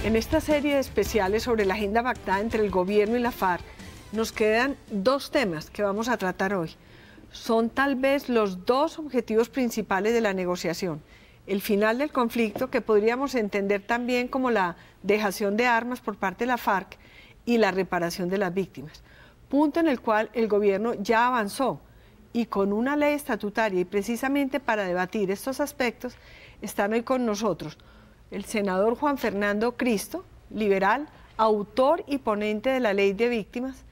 En esta serie de especiales sobre la agenda pactada entre el gobierno y la FARC, nos quedan dos temas que vamos a tratar hoy. Son tal vez los dos objetivos principales de la negociación. El final del conflicto, que podríamos entender también como la dejación de armas por parte de la FARC, y la reparación de las víctimas. Punto en el cual el gobierno ya avanzó y con una ley estatutaria, y precisamente para debatir estos aspectos están hoy con nosotros el senador Juan Fernando Cristo, liberal, autor y ponente de la ley de víctimas,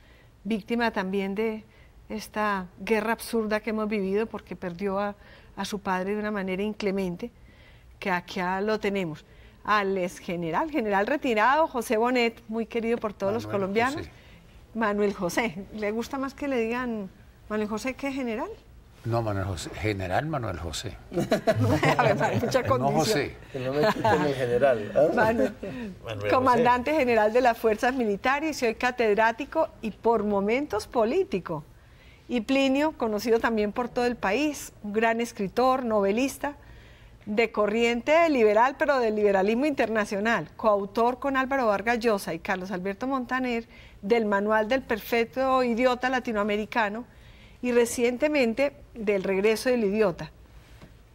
víctima también de esta guerra absurda que hemos vivido porque perdió a su padre de una manera inclemente, que aquí lo tenemos. Al ex general retirado, José Bonet, muy querido por todos los colombianos. José. Manuel José. ¿Le gusta más que le digan Manuel José que general? No, Manuel José. General Manuel José. A ver, hay mucha condición. No José. Que no me quiten el general. ¿Ah? Manuel comandante general de las Fuerzas Militares y hoy catedrático y por momentos político. Y Plinio, conocido también por todo el país, un gran escritor, novelista, de corriente liberal, pero del liberalismo internacional, coautor con Álvaro Vargas Llosa y Carlos Alberto Montaner del Manual del Perfecto Idiota Latinoamericano y recientemente del Regreso del Idiota.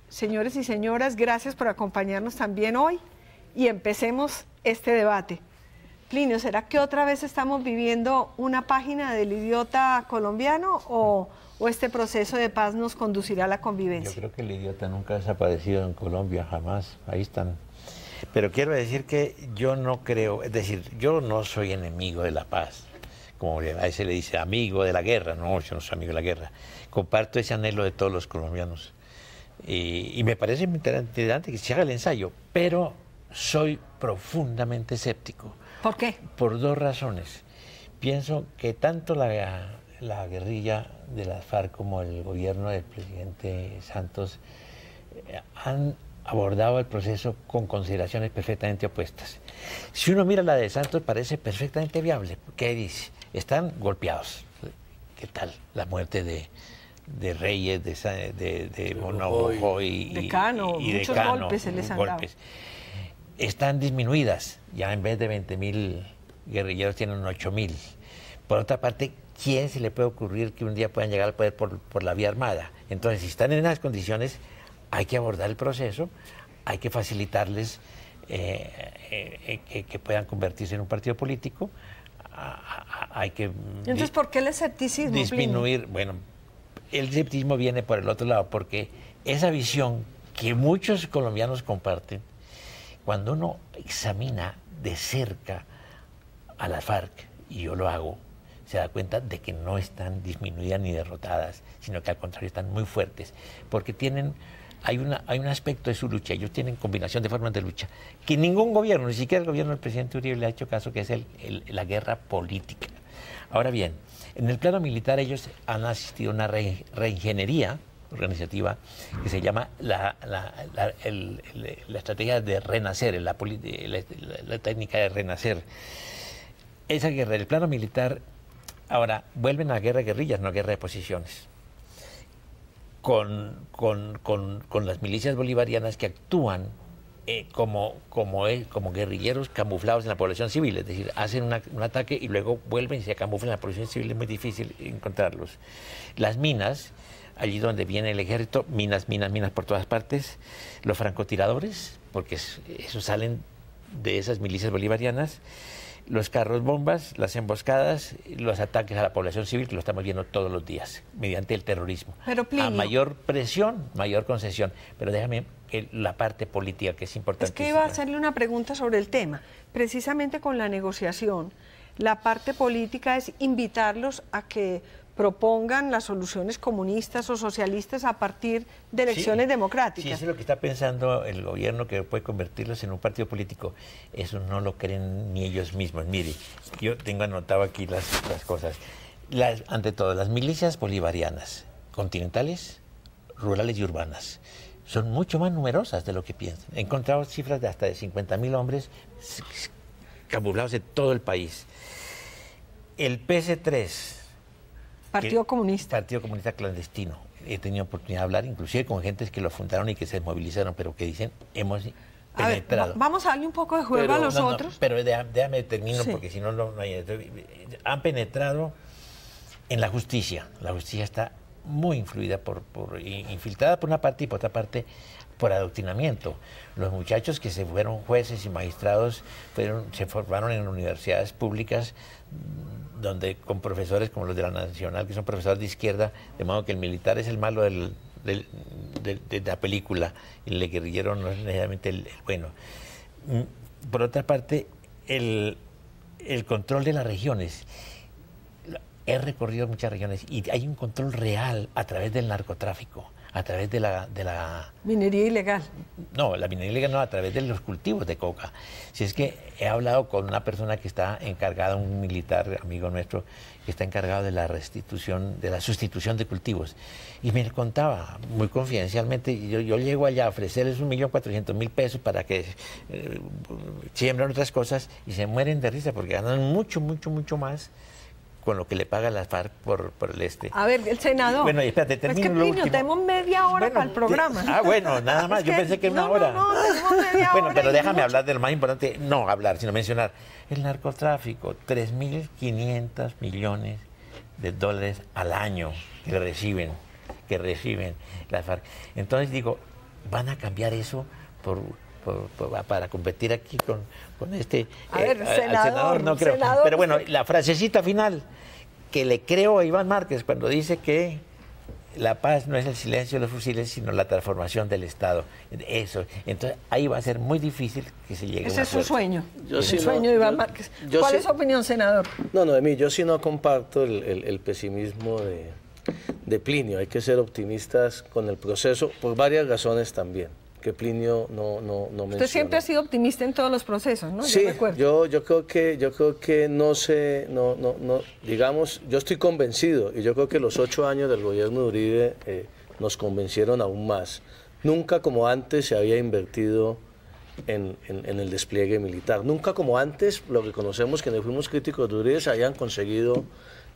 Señores y señoras, gracias por acompañarnos también hoy y empecemos este debate. Plinio, ¿será que otra vez estamos viviendo una página del idiota colombiano o este proceso de paz nos conducirá a la convivencia? Yo creo que el idiota nunca ha desaparecido en Colombia, jamás. Ahí están. Pero quiero decir que yo no creo, es decir, yo no soy enemigo de la paz. Como a veces le dice amigo de la guerra. No, yo no soy amigo de la guerra. Comparto ese anhelo de todos los colombianos. Y me parece muy interesante que se haga el ensayo, pero soy profundamente escéptico. ¿Por qué? Por dos razones. Pienso que tanto la guerrilla de las FARC como el gobierno del presidente Santos han abordado el proceso con consideraciones perfectamente opuestas. Si uno mira la de Santos parece perfectamente viable. ¿Qué dice? Están golpeados. ¿Qué tal? La muerte de Reyes, de Bonobo y de Cano, muchos golpes se les han dado. Están disminuidas, ya en vez de 20.000 guerrilleros tienen 8.000. Por otra parte, ¿quién se le puede ocurrir que un día puedan llegar al poder por la vía armada? Entonces, si están en esas condiciones, hay que abordar el proceso, hay que facilitarles que puedan convertirse en un partido político, hay que... Entonces, ¿por qué el escepticismo? Disminuir, bueno, el escepticismo viene por el otro lado, porque esa visión que muchos colombianos comparten, cuando uno examina de cerca a las FARC, y yo lo hago, se da cuenta de que no están disminuidas ni derrotadas, sino que al contrario están muy fuertes, porque hay un aspecto de su lucha, ellos tienen combinación de formas de lucha, que ningún gobierno, ni siquiera el gobierno del presidente Uribe le ha hecho caso, que es la guerra política. Ahora bien, en el plano militar ellos han asistido a una reingeniería organizativa que se llama la estrategia de renacer, la técnica de renacer. Esa guerra, el plano militar, ahora vuelven a la guerra de guerrillas, no a guerra de posiciones, con las milicias bolivarianas que actúan como guerrilleros camuflados en la población civil, es decir, hacen un ataque y luego vuelven y se camuflan en la población civil, es muy difícil encontrarlos. Las minas, allí donde viene el ejército, minas por todas partes, los francotiradores, porque esos salen de esas milicias bolivarianas, los carros bombas, las emboscadas, los ataques a la población civil, que lo estamos viendo todos los días, mediante el terrorismo. Pero Plinio, a mayor presión, mayor concesión. Pero déjame que la parte política, que es importante. Es que iba a hacerle una pregunta sobre el tema. Precisamente con la negociación, la parte política es invitarlos a que propongan las soluciones comunistas o socialistas a partir de elecciones democráticas. Sí, eso es lo que está pensando el gobierno, que puede convertirlos en un partido político. Eso no lo creen ni ellos mismos. Mire, yo tengo anotado aquí las cosas. Ante todo, las milicias bolivarianas, continentales, rurales y urbanas, son mucho más numerosas de lo que piensan. He encontrado cifras de hasta de 50.000 hombres camuflados en todo el país. El PC3, Partido Comunista. Partido Comunista clandestino. He tenido oportunidad de hablar inclusive con gentes que lo fundaron y que se movilizaron, pero que dicen, penetrado. Vamos a darle un poco de juego a los otros. Pero déjame termino, Sí. porque si no, no hay... Han penetrado en la justicia. La justicia está muy influida, infiltrada por una parte y por otra parte por adoctrinamiento. Los muchachos que se fueron jueces y magistrados se formaron en universidades públicas donde con profesores como los de la Nacional, que son profesores de izquierda, de modo que el militar es el malo de la película y el guerrillero no es necesariamente el bueno. Por otra parte, el control de las regiones. He recorrido muchas regiones y hay un control real a través del narcotráfico, a través de la minería ilegal. No, la minería ilegal no, a través de los cultivos de coca. Si es que he hablado con una persona que está encargada, un militar amigo nuestro, que está encargado de la restitución, de la sustitución de cultivos. Y me contaba muy confidencialmente, yo llego allá a ofrecerles 1.400.000 pesos para que siembren otras cosas y se mueren de risa porque ganan mucho, mucho, mucho más con lo que le paga la FARC por el este. A ver, el senador. Bueno, espérate, termino lo último. Tenemos media hora para el programa. Bueno, nada más, yo pensé que una hora. No, tenemos media hora. Bueno, pero déjame hablar de lo más importante, no hablar, sino mencionar. El narcotráfico, 3.500 millones de dólares al año que reciben las FARC. Entonces digo, ¿van a cambiar eso para competir aquí con este a ver, al senador? No creo. Senador, pero bueno, la frasecita final que le creo a Iván Márquez cuando dice que la paz no es el silencio de los fusiles, sino la transformación del Estado. Eso. Entonces, ahí va a ser muy difícil que se llegue a un Ese es su acuerdo. sueño. Yo El sí sueño de Iván Márquez. ¿Cuál es su opinión, senador? No, Noemí, yo sí no comparto el pesimismo de Plinio. Hay que ser optimistas con el proceso por varias razones también, que Plinio no menciona. Usted siempre ha sido optimista en todos los procesos, ¿no? Sí, yo creo que digamos, yo estoy convencido y yo creo que los 8 años del gobierno de Uribe nos convencieron aún más. Nunca como antes se había invertido en el despliegue militar. Nunca como antes, lo que conocemos que fuimos críticos de Uribe, se habían conseguido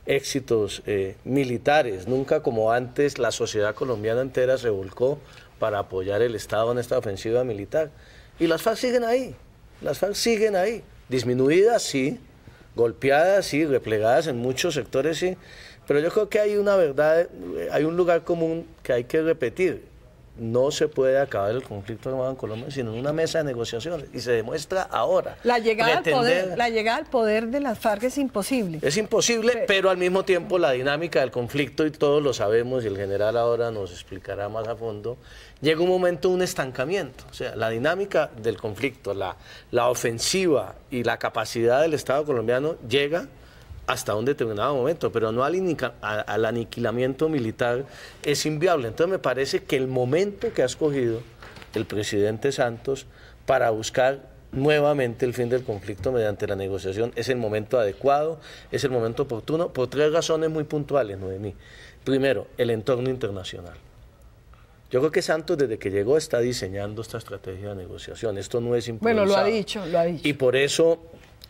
éxitos militares. Nunca como antes la sociedad colombiana entera se volcó para apoyar el Estado en esta ofensiva militar. Y las FARC siguen ahí, disminuidas sí, golpeadas sí, replegadas en muchos sectores sí, pero yo creo que hay una verdad, hay un lugar común que hay que repetir. No se puede acabar el conflicto armado en Colombia sino en una mesa de negociaciones, y se demuestra ahora. La llegada al poder de las FARC es imposible. Es imposible, pero al mismo tiempo la dinámica del conflicto, y todos lo sabemos, y el general ahora nos explicará más a fondo, llega un momento, un estancamiento. O sea, la dinámica del conflicto, la ofensiva y la capacidad del Estado colombiano llega hasta un determinado momento, pero no al aniquilamiento militar es inviable. Entonces me parece que el momento que ha escogido el presidente Santos para buscar nuevamente el fin del conflicto mediante la negociación es el momento adecuado, es el momento oportuno, por 3 razones muy puntuales, Noemí. Primero, el entorno internacional. Yo creo que Santos desde que llegó está diseñando esta estrategia de negociación. Esto no es improvisado. Bueno, lo ha dicho. Y por eso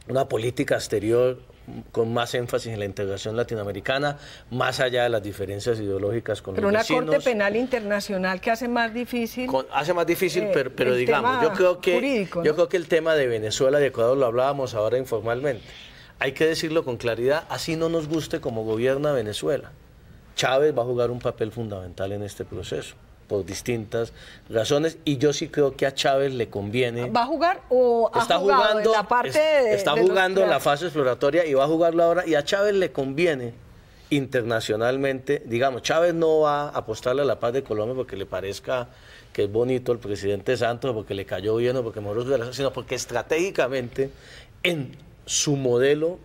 una política exterior con más énfasis en la integración latinoamericana, más allá de las diferencias ideológicas con los vecinos. Pero una Corte Penal Internacional que hace más difícil... pero digamos, yo creo que el tema de Venezuela y Ecuador lo hablábamos ahora informalmente. Hay que decirlo con claridad, así no nos guste como gobierna Venezuela. Chávez va a jugar un papel fundamental en este proceso, por distintas razones, y yo sí creo que a Chávez le conviene... ¿Va a jugar o ha jugado en la parte está jugando en la fase exploratoria y va a jugarlo ahora, y a Chávez le conviene internacionalmente, digamos, Chávez no va a apostarle a la paz de Colombia porque le parezca que es bonito el presidente Santos, porque le cayó bien o porque mejoró, sino porque estratégicamente en su modelo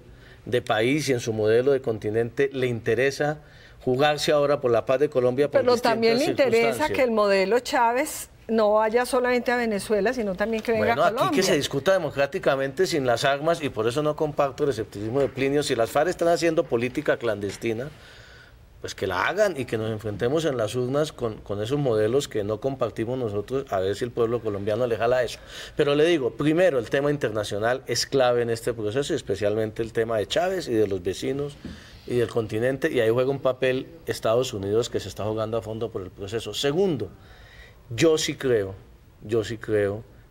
de país y en su modelo de continente le interesa jugarse ahora por la paz de Colombia. Pero también le interesa que el modelo Chávez no vaya solamente a Venezuela, sino también que venga a Colombia. Aquí que se discuta democráticamente sin las armas, y por eso no comparto el escepticismo de Plinio. Si las FARC están haciendo política clandestina, pues que la hagan y que nos enfrentemos en las urnas con esos modelos que no compartimos nosotros, a ver si el pueblo colombiano le jala eso. Pero le digo, primero, el tema internacional es clave en este proceso, especialmente el tema de Chávez y de los vecinos y del continente, y ahí juega un papel Estados Unidos que se está jugando a fondo por el proceso. Segundo, yo sí creo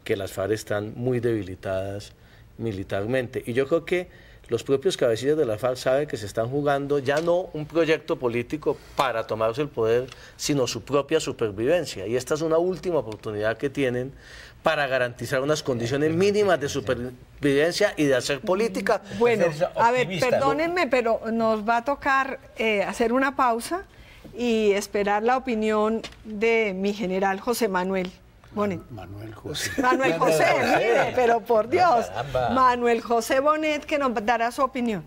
que las FARC están muy debilitadas militarmente. Y yo creo que los propios cabecillas de la FARC saben que se están jugando ya no un proyecto político para tomarse el poder, sino su propia supervivencia. Y esta es una última oportunidad que tienen para garantizar unas condiciones mínimas de supervivencia y de hacer política. Bueno, a ver, perdónenme, pero nos va a tocar hacer una pausa y esperar la opinión de mi general José Manuel Bonet. Manuel José. Manuel José, mire, pero por Dios. Manuel José Bonet, que nos dará su opinión.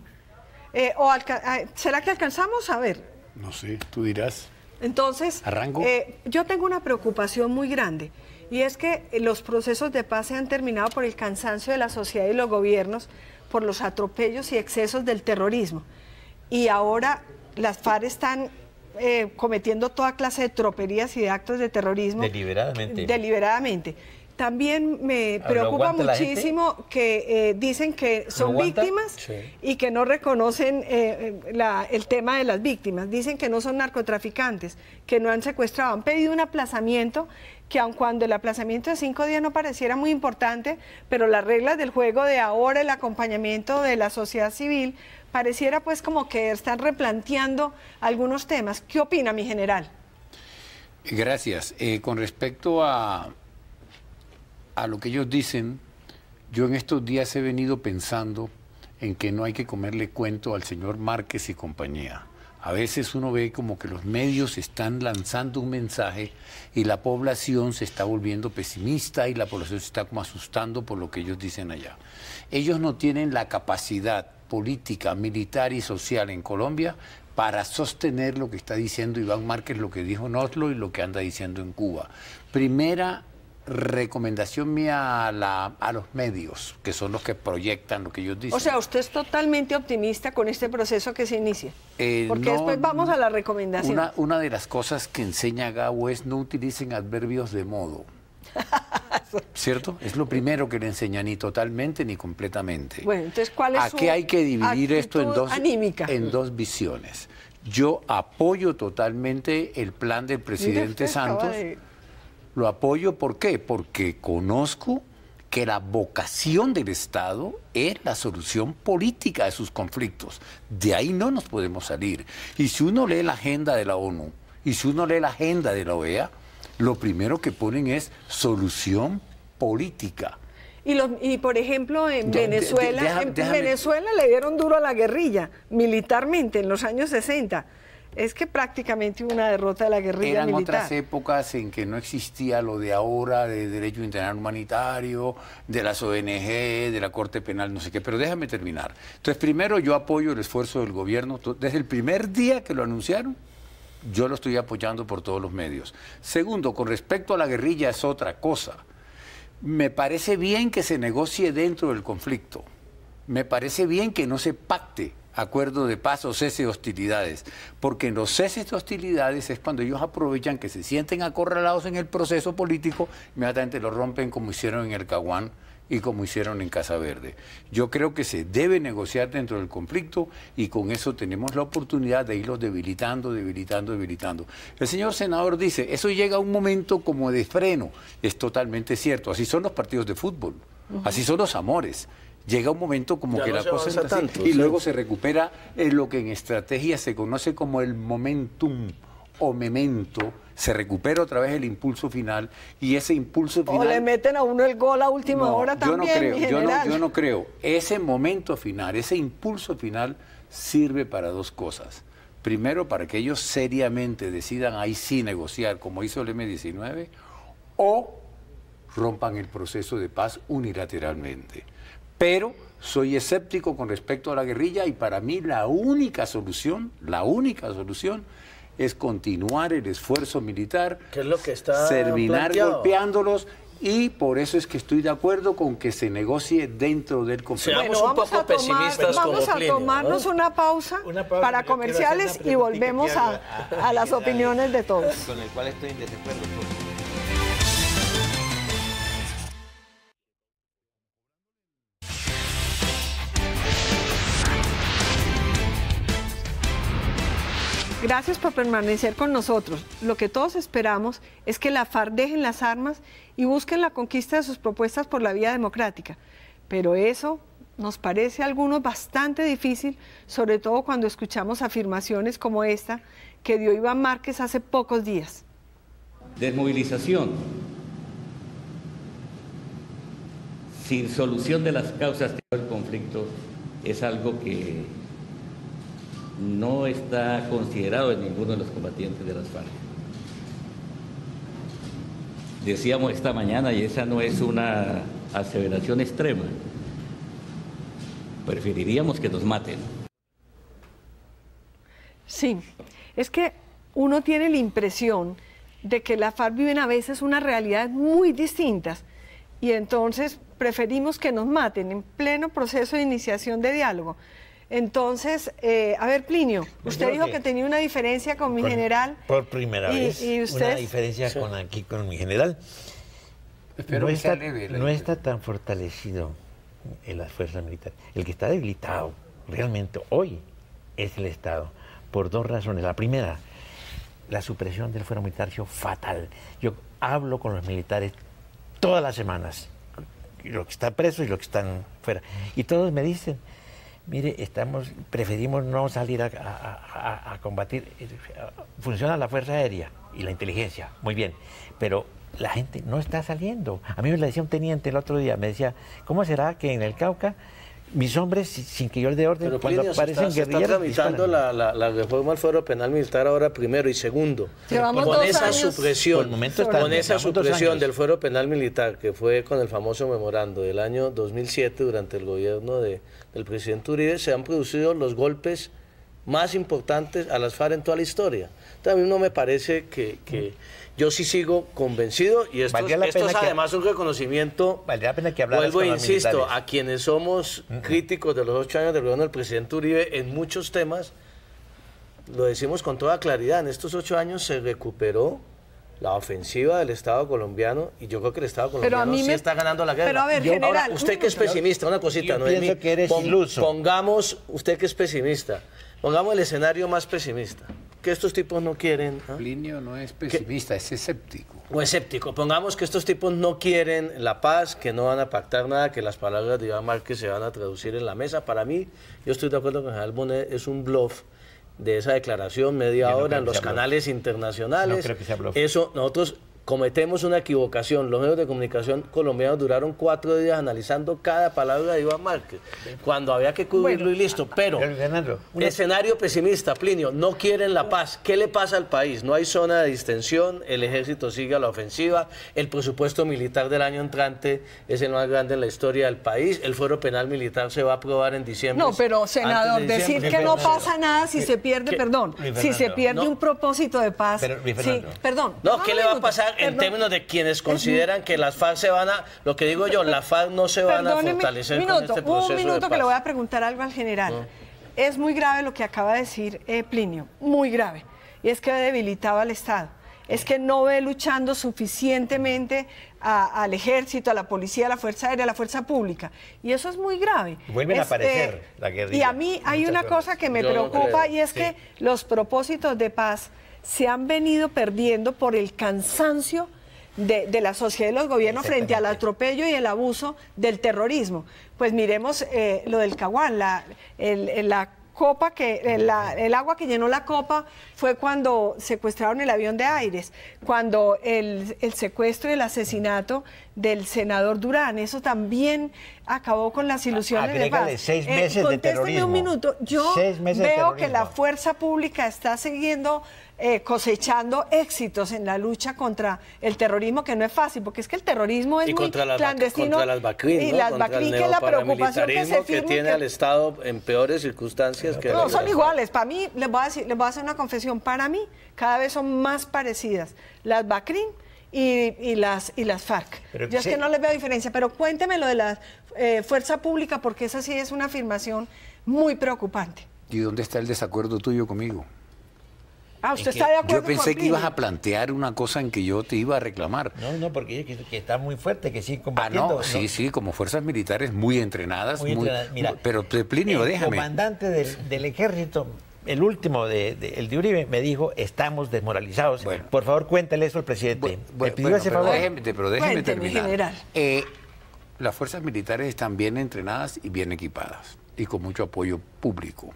¿Será que alcanzamos? A ver. No sé, tú dirás. Entonces, ¿arranco? Yo tengo una preocupación muy grande, y es que los procesos de paz se han terminado por el cansancio de la sociedad y los gobiernos, por los atropellos y excesos del terrorismo. Y ahora las FARC están cometiendo toda clase de troperías y de actos de terrorismo. Deliberadamente. Deliberadamente. También me preocupa muchísimo que dicen que son víctimas y que no reconocen el tema de las víctimas. Dicen que no son narcotraficantes, que no han secuestrado. Han pedido un aplazamiento que aun cuando el aplazamiento de 5 días no pareciera muy importante, pero las reglas del juego de ahora, el acompañamiento de la sociedad civil, pareciera pues como que están replanteando algunos temas. ¿Qué opina, mi general? Gracias. Con respecto a lo que ellos dicen, yo en estos días he venido pensando en que no hay que comerle cuento al señor Márquez y compañía. A veces uno ve como que los medios están lanzando un mensaje y la población se está volviendo pesimista y la población se está como asustando por lo que ellos dicen allá. Ellos no tienen la capacidad política, militar y social en Colombia para sostener lo que está diciendo Iván Márquez, lo que dijo en Oslo y lo que anda diciendo en Cuba. Primera recomendación mía a los medios, que son los que proyectan lo que ellos dicen. O sea, usted es totalmente optimista con este proceso que se inicia. Porque no, después vamos a la recomendación. Una de las cosas que enseña Gabo es no utilicen adverbios de modo. ¿Cierto? Es lo primero que le enseña, ni totalmente ni completamente. Bueno, entonces, ¿cuál es Aquí hay que dividir esto en dos visiones. Yo apoyo totalmente el plan del presidente Santos. Lo apoyo, ¿por qué? Porque conozco que la vocación del Estado es la solución política de sus conflictos. De ahí no nos podemos salir. Y si uno lee la agenda de la ONU, y si uno lee la agenda de la OEA, lo primero que ponen es solución política. Y por ejemplo, en Venezuela, Venezuela le dieron duro a la guerrilla, militarmente, en los años 60. Es que prácticamente hubo una derrota de la guerrilla militar. Eran otras épocas en que no existía lo de ahora, de derecho internacional humanitario, de las ONG, de la Corte Penal, no sé qué, pero déjame terminar. Entonces, primero, yo apoyo el esfuerzo del gobierno. Desde el primer día que lo anunciaron, yo lo estoy apoyando por todos los medios. Segundo, con respecto a la guerrilla es otra cosa. Me parece bien que se negocie dentro del conflicto. Me parece bien que no se pacte acuerdo de paz o cese de hostilidades, porque en los ceses de hostilidades es cuando ellos aprovechan que se sienten acorralados en el proceso político, inmediatamente lo rompen como hicieron en el Caguán y como hicieron en Casa Verde. Yo creo que se debe negociar dentro del conflicto y con eso tenemos la oportunidad de irlos debilitando. El señor senador dice, eso llega a un momento como de freno. Es totalmente cierto, así son los partidos de fútbol, así son los amores. Llega un momento como ya que no la cosa es así, tanto, y luego se recupera lo que en estrategia se conoce como el momentum o memento, se recupera otra vez el impulso final y ese impulso final... O le meten a uno el gol a última hora también, yo no creo. Ese momento final, ese impulso final sirve para dos cosas. Primero, para que ellos seriamente decidan ahí sí negociar, como hizo el M-19, o rompan el proceso de paz unilateralmente. Pero soy escéptico con respecto a la guerrilla y para mí la única solución es continuar el esfuerzo militar, ¿qué es lo que está terminar golpeándolos y por eso es que estoy de acuerdo con que se negocie dentro del conflicto. Seamos un poco pesimistas como Plinio, vamos a tomarnos una pausa para comerciales y volvemos a las opiniones de todos. Con el cual estoy en desacuerdo. Gracias por permanecer con nosotros. Lo que todos esperamos es que la FARC dejen las armas y busquen la conquista de sus propuestas por la vía democrática. Pero eso nos parece a algunos bastante difícil, sobre todo cuando escuchamos afirmaciones como esta que dio Iván Márquez hace pocos días. Desmovilización sin solución de las causas del conflicto es algo que no está considerado en ninguno de los combatientes de las FARC. Decíamos esta mañana, y esa no es una aseveración extrema, preferiríamos que nos maten. Sí, es que uno tiene la impresión de que la FARC viven a veces unas realidades muy distintas y entonces preferimos que nos maten en pleno proceso de iniciación de diálogo. Entonces, a ver, Plinio, usted dijo que tenía una diferencia con mi general. Por primera vez, ¿y usted? Una diferencia con mi general. Espero que sea leve, no está tan fortalecido en las fuerzas militares. El que está debilitado realmente hoy es el Estado, por dos razones. La primera, la supresión del fuero militar ha sido fatal. Yo hablo con los militares todas las semanas, los que están presos y los que están fuera, y todos me dicen: mire, preferimos no salir a combatir. Funciona la Fuerza Aérea y la inteligencia, muy bien, pero la gente no está saliendo. A mí me lo decía un teniente el otro día, me decía: ¿cómo será que en el Cauca mis hombres, sin que yo le dé orden, pero cuando Plinio, aparecen se está tramitando la reforma al fuero penal militar ahora, primero, y segundo, con esa supresión, del fuero penal militar, que fue con el famoso memorando del año 2007 durante el gobierno del presidente Uribe, se han producido los golpes más importantes a las FARC en toda la historia. Entonces, a mí no me parece que yo sí sigo convencido, y esto es además un reconocimiento, valdría la pena que hablaras vuelvo e con los insisto, militares. a quienes somos críticos de los 8 años del gobierno del presidente Uribe en muchos temas, lo decimos con toda claridad: en estos 8 años se recuperó la ofensiva del Estado colombiano, y yo creo que el Estado colombiano sí está ganando la guerra. Pero a ver, general, ahora, usted que es pesimista, una cosita, yo pienso que eres iluso. Pongamos, usted que es pesimista, pongamos el escenario más pesimista, que estos tipos no quieren. Plinio no es pesimista, es escéptico. O escéptico. Pongamos que estos tipos no quieren la paz, que no van a pactar nada, que las palabras de Iván Márquez se van a traducir en la mesa. Para mí, yo estoy de acuerdo con General Bonet, es un bluff de esa declaración, media hora en los canales internacionales. No creo que sea bluff. Eso, nosotros cometemos una equivocación. Los medios de comunicación colombianos duraron 4 días analizando cada palabra de Iván Márquez, cuando había que cubrirlo y listo. Pero, escenario pesimista, Plinio, no quieren la paz. ¿Qué le pasa al país? No hay zona de distensión, el ejército sigue a la ofensiva, el presupuesto militar del año entrante es el más grande en la historia del país, el fuero penal militar se va a aprobar en diciembre. No, pero senador, decir que no pasa nada si se pierde, si se pierde un propósito de paz. No, ¿qué le va a pasar en términos de quienes consideran que las FARC se van a, lo que digo yo, las FARC no se van a fortalecer con este proceso un minuto de paz? Que le voy a preguntar algo al general. Es muy grave lo que acaba de decir Plinio, muy grave, y es que debilitaba al Estado. Es que no ve luchando suficientemente al ejército, a la policía, a la Fuerza Aérea, a la fuerza pública. Y eso es muy grave. Vuelven a aparecer la guerrilla. Y a mí hay una cosa que me preocupa, y es que los propósitos de paz se han venido perdiendo por el cansancio de la sociedad y los gobiernos frente al atropello y el abuso del terrorismo. Pues miremos lo del Caguán, el agua que llenó la copa fue cuando secuestraron el avión de Aires, cuando el secuestro y el asesinato del senador Durán, eso también acabó con las ilusiones de paz. 6 meses de terrorismo. Un minuto, yo veo que la fuerza pública está siguiendo cosechando éxitos en la lucha contra el terrorismo, que no es fácil, porque es que el terrorismo es muy clandestino. Contra las BACRIM, y las BACRIM, que es la preocupación que se firme, tiene al Estado en peores circunstancias que... No, son iguales. Para mí, les voy a hacer una confesión, para mí cada vez son más parecidas las BACRIM y las FARC. Yo es que no les veo diferencia, pero cuénteme lo de la fuerza pública, porque esa sí es una afirmación muy preocupante. ¿Y dónde está el desacuerdo tuyo conmigo? ¿Usted está de acuerdo? Yo pensé que ibas a plantear una cosa en que yo te iba a reclamar. No, porque que está muy fuerte, que sigue combatiendo. Sí, como fuerzas militares muy entrenadas. Mira, pero Plinio, déjame. El comandante del ejército el último, el de Uribe, me dijo, estamos desmoralizados. Bueno. Por favor, cuéntale eso al presidente. ¿Me pidió ese pero favor? déjeme Cuénteme, terminar. general. Las fuerzas militares están bien entrenadas y bien equipadas y con mucho apoyo público,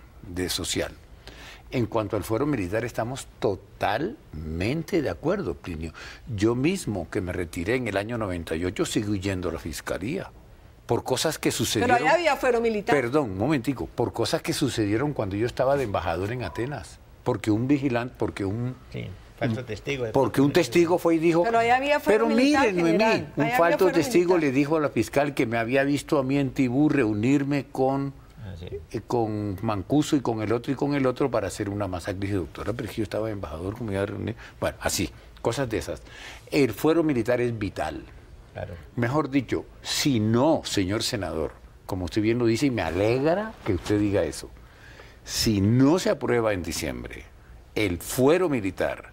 social. En cuanto al fuero militar, estamos totalmente de acuerdo, Plinio. Yo mismo, que me retiré en el año 98, sigo yendo a la fiscalía por cosas que sucedieron. Pero allá había fuero militar. Perdón, un momentico, por cosas que sucedieron cuando yo estaba de embajador en Atenas. Porque un vigilante, Sí, falso testigo. porque un testigo fue y dijo... Pero ahí había fuero militar, mire, Noemí, general. un Ahí había falso fuero testigo militar. le dijo a la fiscal que me había visto a mí en Tibú reunirme con Mancuso y con el otro para hacer una masacre. Dije, doctora, pero es que yo estaba de embajador, ¿cómo iba a reunir? Bueno, así, cosas de esas. El fuero militar es vital. Claro. Mejor dicho, si no, señor senador, como usted bien lo dice, y me alegra que usted diga eso, si no se aprueba en diciembre el fuero militar,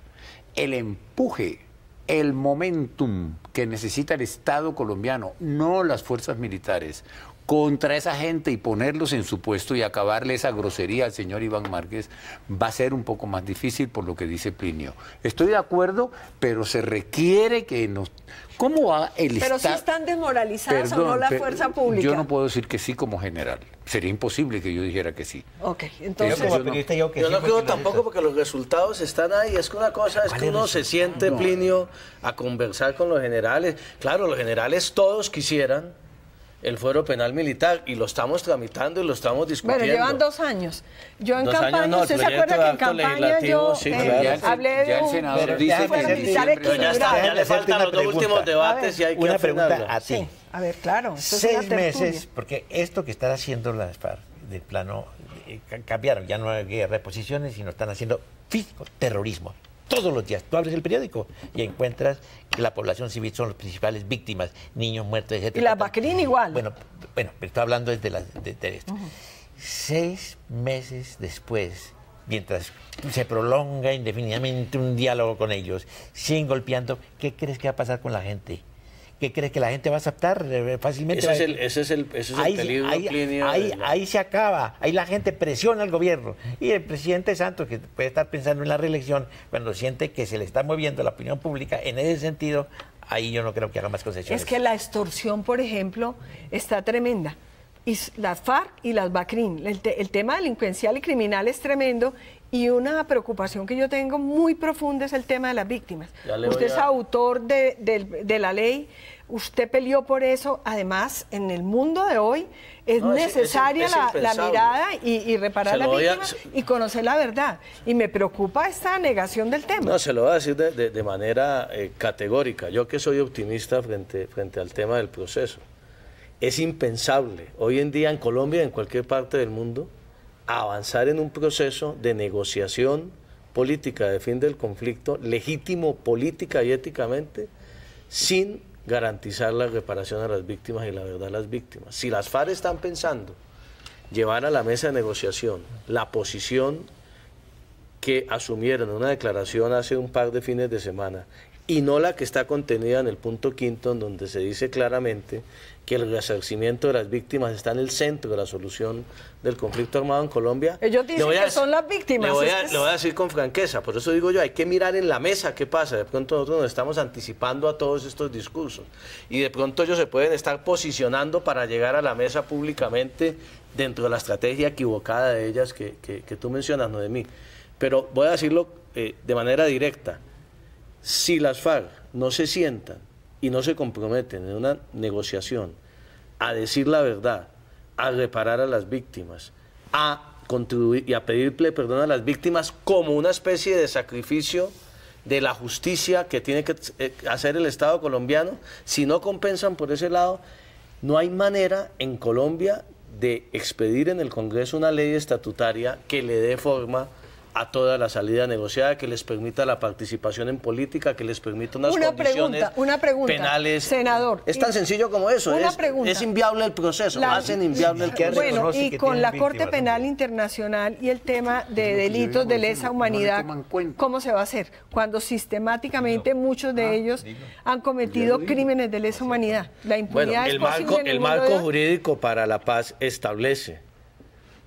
el empuje, el momentum que necesita el Estado colombiano, no las fuerzas militares, contra esa gente y ponerlos en su puesto y acabarle esa grosería al señor Iván Márquez, va a ser un poco más difícil por lo que dice Plinio. Estoy de acuerdo, pero se requiere que nos... ¿Cómo va el Pero Estado? si están desmoralizadas o no la fuerza pública. Yo no puedo decir que sí como general. Sería imposible que yo dijera que sí. Ok, entonces... Yo como periodista digo que Yo sí, no creo porque tampoco porque los resultados están ahí. Es que una cosa es que uno se siente, Plinio, a conversar con los generales. Claro, los generales todos quisieran el fuero penal militar y lo estamos tramitando y lo estamos discutiendo. Bueno, llevan 2 años. Yo en 2 años campaña, no, el ¿usted se proyecto acuerda que de en acto campaña yo legislativo, sí, claro. hablé Ya de el un senador Pero dice fuero que en militar diciembre... Pero ya está, ya equilibrado? le hacerte faltan una los dos pregunta. últimos debates y hay que Una pregunta frenarlo. a ti. Sí, a ver, claro. esto es 6 una tertulia. meses, porque esto que están haciendo las FARC del plano, cambiaron, ya no hay guerra de posiciones, sino están haciendo físico terrorismo. Todos los días, tú abres el periódico y encuentras que la población civil son las principales víctimas, niños muertos, etc. Y la Bacrín igual. Bueno, pero estoy hablando de esto. 6 meses después, mientras se prolonga indefinidamente un diálogo con ellos, siguen golpeando, ¿qué crees que va a pasar con la gente? ¿Qué crees que la gente va a aceptar fácilmente? Ese es el peligro, Plinio. Ahí se acaba, ahí la gente presiona al gobierno. Y el presidente Santos, que puede estar pensando en la reelección, cuando siente que se le está moviendo la opinión pública en ese sentido, ahí yo no creo que haga más concesiones. Es que la extorsión, por ejemplo, está tremenda. Y las FARC y las Bacrín, el tema delincuencial y criminal es tremendo, y una preocupación que yo tengo muy profunda es el tema de las víctimas. Usted es autor de la ley, usted peleó por eso. Además, en el mundo de hoy es necesaria la mirada y reparar las víctimas y conocer la verdad. Y me preocupa esta negación del tema. No, se lo voy a decir de manera categórica. Yo que soy optimista frente al tema del proceso. Es impensable hoy en día en Colombia y en cualquier parte del mundo avanzar en un proceso de negociación política de fin del conflicto, legítimo política y éticamente, sin garantizar la reparación a las víctimas y la verdad a las víctimas. Si las FARC están pensando llevar a la mesa de negociación la posición que asumieron en una declaración hace un par de fines de semana, y no la que está contenida en el punto 5, en donde se dice claramente que el resarcimiento de las víctimas está en el centro de la solución del conflicto armado en Colombia. Ellos dicen que son las víctimas. Le voy a decir con franqueza, por eso digo yo, hay que mirar en la mesa qué pasa. De pronto nosotros nos estamos anticipando a todos estos discursos y de pronto ellos se pueden estar posicionando para llegar a la mesa públicamente dentro de la estrategia equivocada de ellas que tú mencionas, no de mí. Pero voy a decirlo de manera directa. Si las FARC no se sientan y no se comprometen en una negociación a decir la verdad, a reparar a las víctimas, a contribuir y a pedirle perdón a las víctimas como una especie de sacrificio de la justicia que tiene que hacer el Estado colombiano, si no compensan por ese lado, no hay manera en Colombia de expedir en el Congreso una ley estatutaria que le dé forma a toda la salida negociada, que les permita la participación en política, que les permita unas condiciones penales. Senador. Es tan sencillo como eso. Es inviable el proceso, hacen inviable el proceso. Bueno, y con la Corte Penal Internacional y el tema de delitos de lesa humanidad, ¿cómo se va a hacer? Cuando sistemáticamente muchos de ellos han cometido crímenes de lesa humanidad. La impunidad es posible en el marco jurídico para la paz establece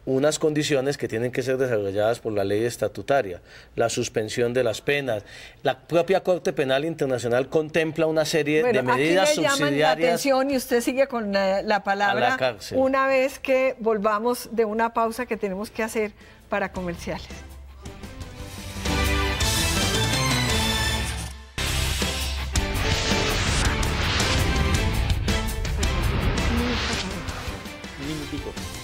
unas condiciones que tienen que ser desarrolladas por la ley estatutaria, la suspensión de las penas. La propia Corte Penal Internacional contempla una serie de medidas aquí le subsidiarias. llaman la atención y usted sigue con la palabra a la cárcel. Una vez que volvamos de una pausa que tenemos que hacer para comerciales.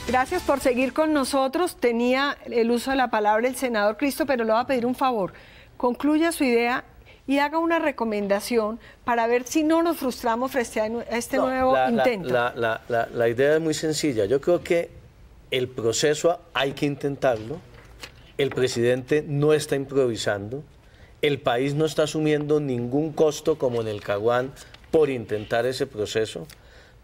Gracias por seguir con nosotros. Tenía el uso de la palabra el senador Cristo, pero le voy a pedir un favor. Concluya su idea y haga una recomendación para ver si no nos frustramos frente a este nuevo intento. La idea es muy sencilla. Yo creo que el proceso hay que intentarlo. El presidente no está improvisando. El país no está asumiendo ningún costo como en el Caguán por intentar ese proceso.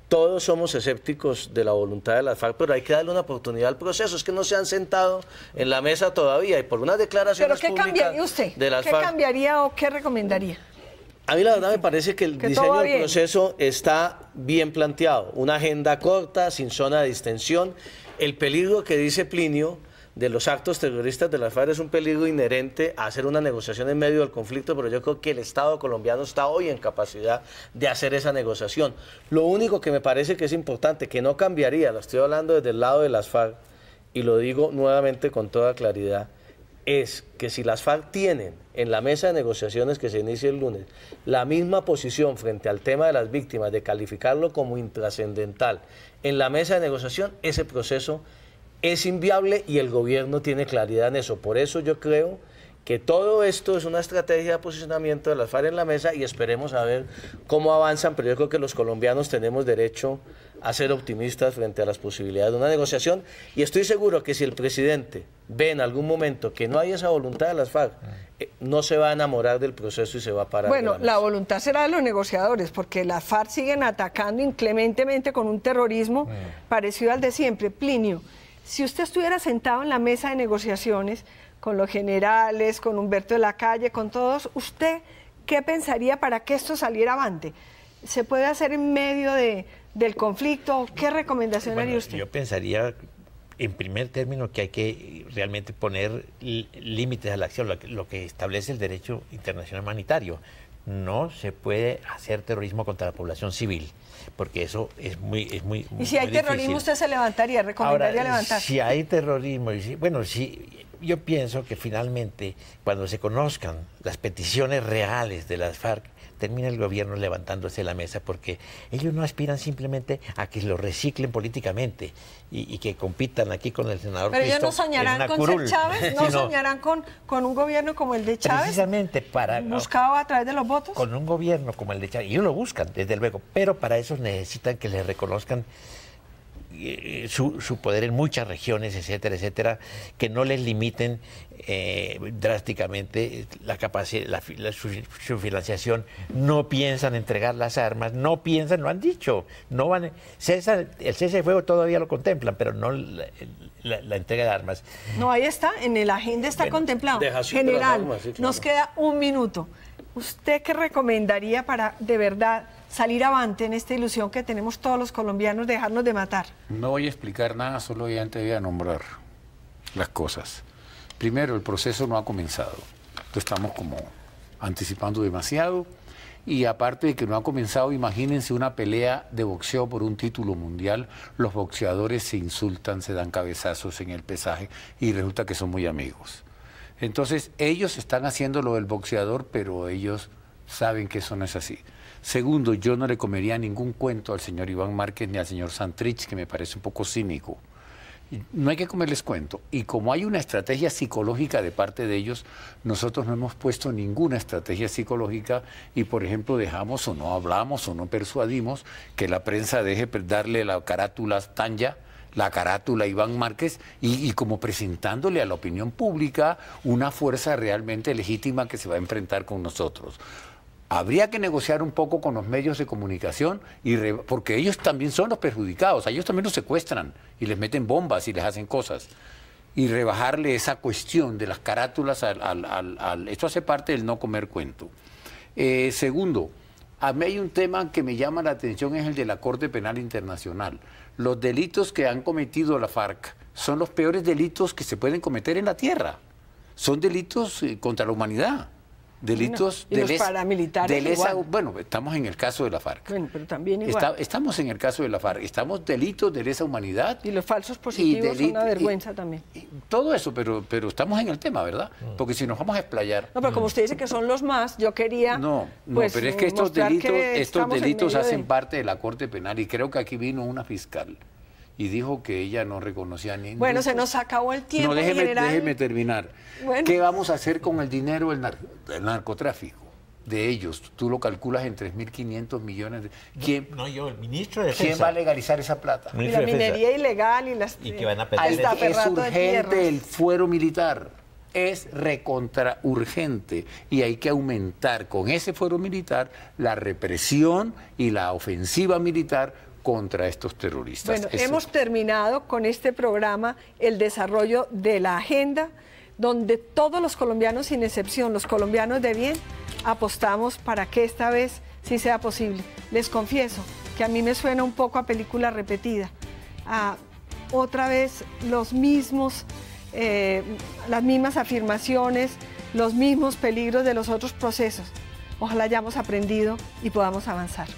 Todos somos escépticos de la voluntad de las FARC, pero hay que darle una oportunidad al proceso. Es que no se han sentado en la mesa todavía y por unas declaraciones públicas cambiaría usted? De las FARC. ¿Qué cambiaría o qué recomendaría? A mí la verdad me parece que el diseño del proceso está bien planteado. Una agenda corta, sin zona de distensión. El peligro que dice Plinio de los actos terroristas de las FARC es un peligro inherente a hacer una negociación en medio del conflicto, pero yo creo que el Estado colombiano está hoy en capacidad de hacer esa negociación. Lo único que me parece que es importante, que no cambiaría, lo estoy hablando desde el lado de las FARC, y lo digo nuevamente con toda claridad, es que si las FARC tienen en la mesa de negociaciones que se inicia el lunes la misma posición frente al tema de las víctimas, de calificarlo como intrascendental en la mesa de negociación, ese proceso es inviable y el gobierno tiene claridad en eso. Por eso yo creo que todo esto es una estrategia de posicionamiento de las FARC en la mesa y esperemos a ver cómo avanzan, pero yo creo que los colombianos tenemos derecho a ser optimistas frente a las posibilidades de una negociación y estoy seguro que si el presidente ve en algún momento que no hay esa voluntad de las FARC, no se va a enamorar del proceso y se va a parar. Bueno, la voluntad será de los negociadores, porque las FARC siguen atacando inclementemente con un terrorismo parecido al de siempre. Plinio, si usted estuviera sentado en la mesa de negociaciones con los generales, con Humberto de la Calle, con todos, ¿usted qué pensaría para que esto saliera avante? ¿Se puede hacer en medio del conflicto? ¿Qué recomendación haría usted? Yo pensaría, en primer término, que hay que realmente poner límites a la acción, lo que establece el derecho internacional humanitario. No se puede hacer terrorismo contra la población civil, porque eso es muy ¿Y si hay terrorismo difícil? ¿Usted se levantaría, recomendaría levantar? Si hay terrorismo, bueno, yo pienso que finalmente, cuando se conozcan las peticiones reales de las FARC, termina el gobierno levantándose la mesa, porque ellos no aspiran simplemente a que lo reciclen políticamente y que compitan aquí con el senador Pero Cristo. Pero ellos no soñarán con ser Chávez, no soñarán con un gobierno como el de Chávez, precisamente buscado a través de los votos. Con un gobierno como el de Chávez, y ellos lo buscan, desde luego, pero para eso necesitan que les reconozcan su poder en muchas regiones, etcétera, etcétera, que no les limiten drásticamente la capacidad, su financiación. No piensan entregar las armas, no piensan, lo han dicho, no van, el cese de fuego todavía lo contemplan, pero no la entrega de armas. No, ahí está, en la agenda está contemplado. General, armas, sí, claro. Nos queda un minuto. ¿Usted qué recomendaría para, de verdad, salir avante en esta ilusión que tenemos todos los colombianos, dejarnos de matar? No voy a explicar nada, solo antes voy a nombrar las cosas. Primero, el proceso no ha comenzado. Estamos como anticipando demasiado. Y aparte de que no ha comenzado, imagínense una pelea de boxeo por un título mundial. Los boxeadores se insultan, se dan cabezazos en el pesaje y resulta que son muy amigos. Entonces, ellos están haciendo lo del boxeador, pero ellos saben que eso no es así. Segundo, yo no le comería ningún cuento al señor Iván Márquez ni al señor Santrich, que me parece un poco cínico. No hay que comerles cuento. Y como hay una estrategia psicológica de parte de ellos, nosotros no hemos puesto ninguna estrategia psicológica y, por ejemplo, dejamos o no hablamos o no persuadimos que la prensa deje darle la carátula Tanya, la carátula Iván Márquez y como presentándole a la opinión pública una fuerza realmente legítima que se va a enfrentar con nosotros. Habría que negociar un poco con los medios de comunicación porque ellos también son los perjudicados, a ellos también los secuestran y les meten bombas y les hacen cosas. Y rebajarle esa cuestión de las carátulas esto hace parte del no comer cuento. Segundo, A mí hay un tema que me llama la atención, es el de la Corte Penal Internacional. Los delitos que han cometido la FARC son los peores delitos que se pueden cometer en la tierra. Son delitos contra la humanidad. Delitos y los paramilitares igual. Bueno, estamos en el caso de la FARC. Bueno, pero también igual. Estamos en el caso de la FARC. Estamos delitos de lesa humanidad. Y los falsos positivos son una vergüenza también. Todo eso, pero estamos en el tema, ¿verdad? Porque si nos vamos a explayar... No, pero como usted dice que son los más, yo quería... No, pues, pero es que estos delitos de... hacen parte de la Corte Penal y creo que aquí vino una fiscal y dijo que ella no reconocía ningún... Bueno, se nos acabó el tiempo. No, déjeme terminar. Bueno. ¿Qué vamos a hacer con el dinero del narcotráfico? De ellos, tú lo calculas en 3.500 millones de... ¿Quién, no, yo, el ministro de Defensa. ¿Quién va a legalizar esa plata? Y la minería ilegal y que van a pedir es urgente el fuero militar. Es recontra urgente y hay que aumentar con ese fuero militar la represión y la ofensiva militar contra estos terroristas. Bueno, hemos terminado con este programa el desarrollo de la agenda, donde todos los colombianos, sin excepción, los colombianos de bien, apostamos para que esta vez sí sea posible. Les confieso que a mí me suena un poco a película repetida, otra vez los mismos, las mismas afirmaciones, los mismos peligros de los otros procesos. Ojalá hayamos aprendido y podamos avanzar.